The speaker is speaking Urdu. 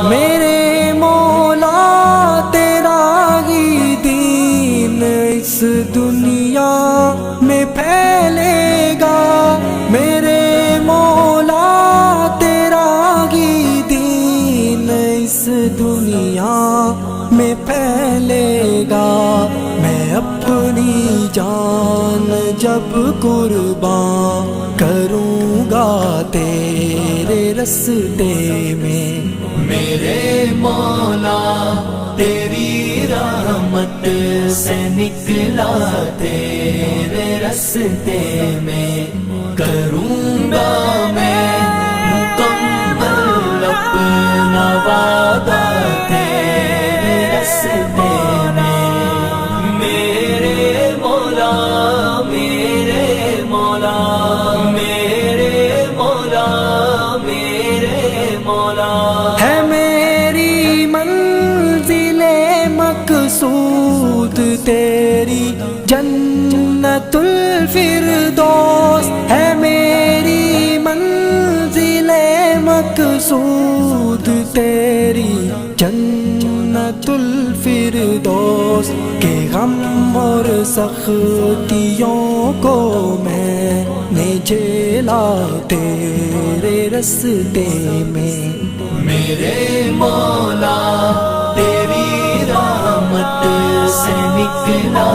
میرے مولا تیرا ہی دین اس دنیا میں پھیلے گا، میرے مولا تیرا ہی دین اس دنیا میں پھیلے گا۔ میں اپنی جان جب قربان کروں گا تیرے رستے میں، میرے مولا تیری رحمت سے نکلا تیرے رستے میں، کروں گا میں مکمل اپنا وعدہ تیرے رستے میں، میرے مولا میرے مولا میرے مولا میرے مولا، ہے میری منزل مقصود تیری جنت الفردوس، ہے میری منزل مقصود تیری جنت الفردوس، کہ غم اور سختیوں کو میں نے جھیلا تیرے رستے میں، میرے مولا تیری رحمت سے نکلا